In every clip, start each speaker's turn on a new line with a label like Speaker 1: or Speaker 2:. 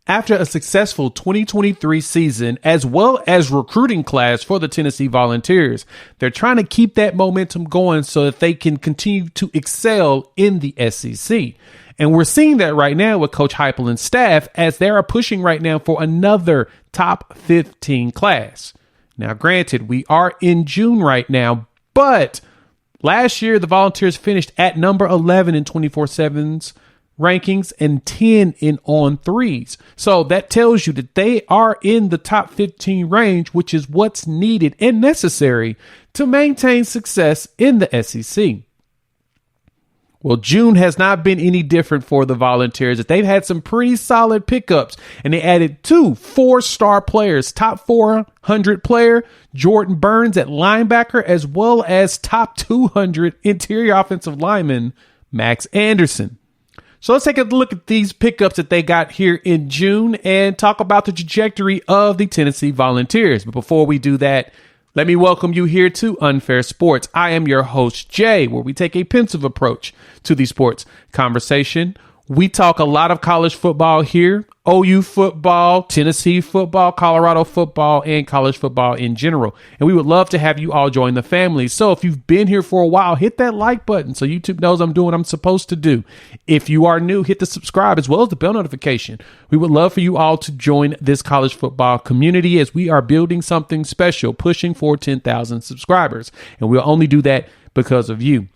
Speaker 1: After a successful 2023 season, as well as recruiting class for the Tennessee Volunteers, they're trying to keep that momentum going so that they can continue to excel in the SEC. And we're seeing that right now with Coach Heupel and staff as they are pushing right now for another top 15 class. Now, granted, we are in June right now, but last year the Volunteers finished at number 11 in 24/7's rankings and 10 in on-3s. So that tells you that they are in the top 15 range, which is what's needed and necessary to maintain success in the SEC. Well, June has not been any different for the Volunteers. They've had some pretty solid pickups, and they added 2 4-star players, top 400 player Jordan Burns at linebacker, as well as top 200 interior offensive lineman Max Anderson. So let's take a look at these pickups that they got here in June and talk about the trajectory of the Tennessee Volunteers. But before we do that, let me welcome you here to Unfair Sports. I am your host, Jay, where we take a pensive approach to the sports conversation. We talk a lot of college football here, OU football, Tennessee football, Colorado football, and college football in general. And we would love to have you all join the family. So if you've been here for a while, hit that like button so YouTube knows I'm doing what I'm supposed to do. If you are new, hit the subscribe as well as the bell notification. We would love for you all to join this college football community as we are building something special, pushing for 10,000 subscribers. And we'll only do that because of you.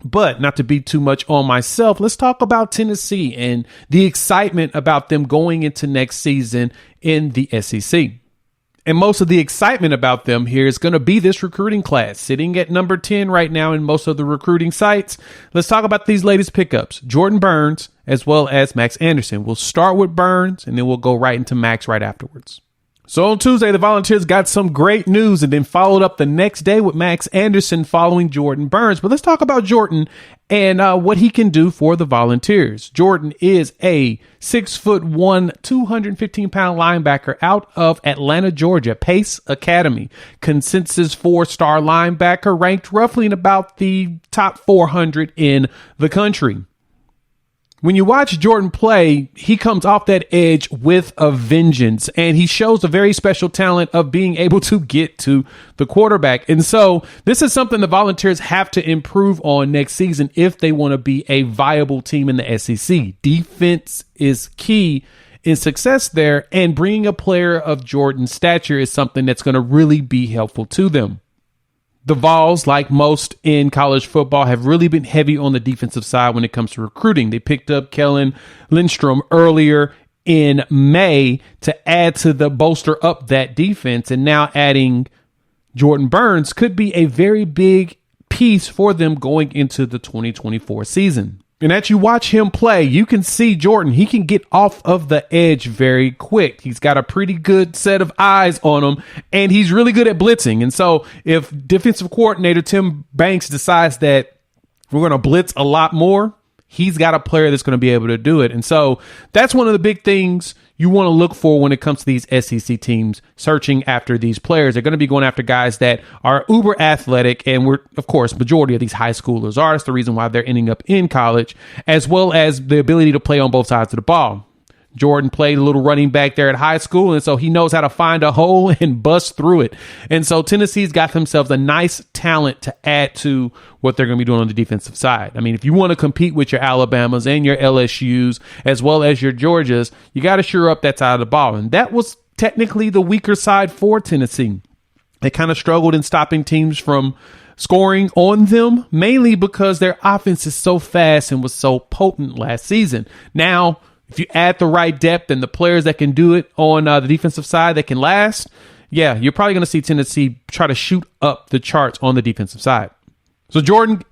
Speaker 1: But not to be too much on myself, let's talk about Tennessee and the excitement about them going into next season in the SEC. And most of the excitement about them here is going to be this recruiting class, sitting at number 10 right now in most of the recruiting sites. Let's talk about these latest pickups, Jordan Burns as well as Max Anderson. We'll start with Burns and then we'll go right into Max right afterwards. So on Tuesday, the Volunteers got some great news and then followed up the next day with Max Anderson following Jordan Burns. But let's talk about Jordan and what he can do for the Volunteers. Jordan is a 6'1", 215-pound linebacker out of Atlanta, Georgia, Pace Academy. Consensus 4-star linebacker, ranked roughly in about the top 400 in the country. When you watch Jordan play, he comes off that edge with a vengeance, and he shows a very special talent of being able to get to the quarterback. And so this is something the Volunteers have to improve on next season if they want to be a viable team in the SEC. Defense is key in success there, and bringing a player of Jordan's stature is something that's going to really be helpful to them. The Vols, like most in college football, have really been heavy on the defensive side when it comes to recruiting. They picked up Kellen Lindstrom earlier in May to add to the bolster up that defense. And now adding Jordan Burns could be a very big piece for them going into the 2024 season. And as you watch him play, you can see Jordan. He can get off of the edge very quick. He's got a pretty good set of eyes on him, and he's really good at blitzing. And so if defensive coordinator Tim Banks decides that we're going to blitz a lot more, he's got a player that's going to be able to do it. And so that's one of the big things you want to look for when it comes to these SEC teams searching after these players. They're going to be going after guys that are uber athletic, and we're, of course, majority of these high schoolers are. That's the reason why they're ending up in college, as well as the ability to play on both sides of the ball. Jordan played a little running back there at high school, and so he knows how to find a hole and bust through it. And so Tennessee's got themselves a nice talent to add to what they're going to be doing on the defensive side. I mean, if you want to compete with your Alabamas and your LSUs, as well as your Georgias, you got to shore up that side of the ball. And that was technically the weaker side for Tennessee. They kind of struggled in stopping teams from scoring on them, mainly because their offense is so fast and was so potent last season. Now, if you add the right depth and the players that can do it on the defensive side that can last, yeah, you're probably going to see Tennessee try to shoot up the charts on the defensive side. So Jordan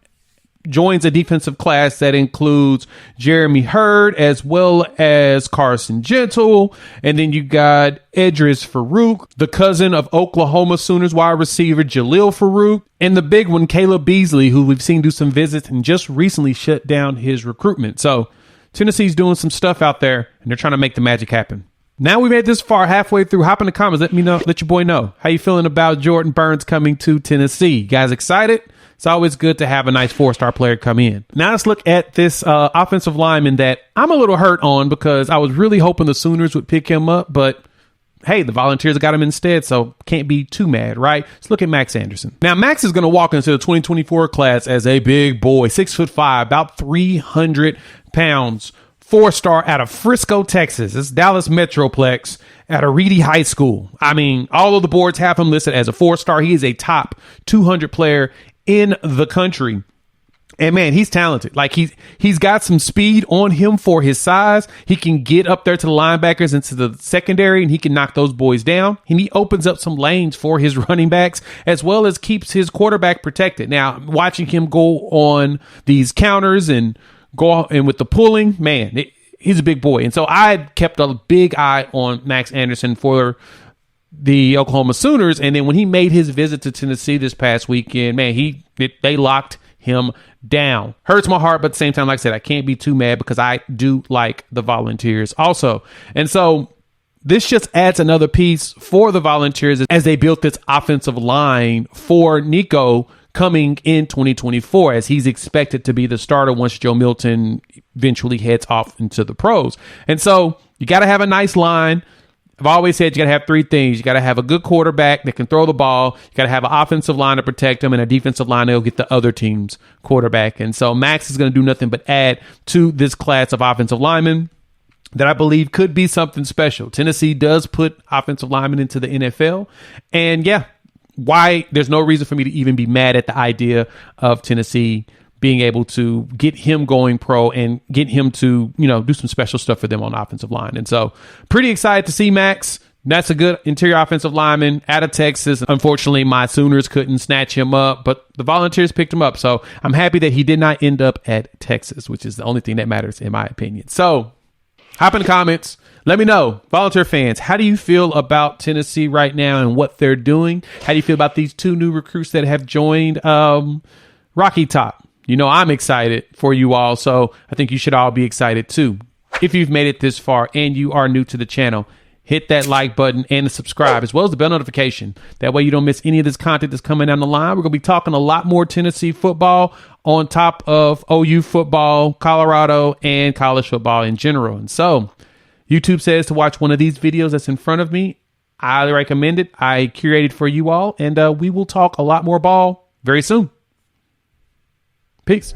Speaker 1: joins a defensive class that includes Jeremy Hurd as well as Carson Gentle. And then you got Edris Farouk, the cousin of Oklahoma Sooners wide receiver Jalil Farouk, and the big one, Caleb Beasley, who we've seen do some visits and just recently shut down his recruitment. So Tennessee's doing some stuff out there, and they're trying to make the magic happen. Now we made this far, halfway through. Hop in the comments. Let your boy know. How you feeling about Jordan Burns coming to Tennessee? You guys excited? It's always good to have a nice 4-star player come in. Now let's look at this offensive lineman that I'm a little hurt on because I was really hoping the Sooners would pick him up, but hey, the Volunteers got him instead, so can't be too mad, right? Let's look at Max Anderson. Now, Max is going to walk into the 2024 class as a big boy, 6'5", about 300 pounds, 4-star out of Frisco, Texas. It's Dallas Metroplex at a Reedy High School. I mean, all of the boards have him listed as a 4-star. He is a top 200 player in the country. And man, he's talented. Like he's got some speed on him for his size. He can get up there to the linebackers into the secondary and he can knock those boys down. And he opens up some lanes for his running backs as well as keeps his quarterback protected. Now, watching him go on these counters and go and with the pulling, man, he's a big boy. And so I kept a big eye on Max Anderson for the Oklahoma Sooners. And then when he made his visit to Tennessee this past weekend, man, they locked him down. Hurts my heart, but at the same time, like I said, I can't be too mad because I do like the Volunteers also. And so this just adds another piece for the Volunteers as they built this offensive line for Nico coming in 2024, as he's expected to be the starter once Joe Milton eventually heads off into the pros. And so you got to have a nice line. I've always said you got to have three things. You got to have a good quarterback that can throw the ball. You got to have an offensive line to protect him and a defensive line that'll get the other team's quarterback. And so Max is going to do nothing but add to this class of offensive linemen that I believe could be something special. Tennessee does put offensive linemen into the NFL. And yeah, why there's no reason for me to even be mad at the idea of Tennessee being able to get him going pro and get him to, do some special stuff for them on the offensive line. And so pretty excited to see Max. That's a good interior offensive lineman out of Texas. Unfortunately, my Sooners couldn't snatch him up, but the Volunteers picked him up. So I'm happy that he did not end up at Texas, which is the only thing that matters in my opinion. So hop in the comments. Let me know, Volunteer fans, how do you feel about Tennessee right now and what they're doing? How do you feel about these two new recruits that have joined Rocky Top? I'm excited for you all, so I think you should all be excited too. If you've made it this far and you are new to the channel, hit that like button and subscribe, as well as the bell notification. That way you don't miss any of this content that's coming down the line. We're going to be talking a lot more Tennessee football on top of OU football, Colorado, and college football in general. And so YouTube says to watch one of these videos that's in front of me. I highly recommend it. I curated for you all, and we will talk a lot more ball very soon. Peace.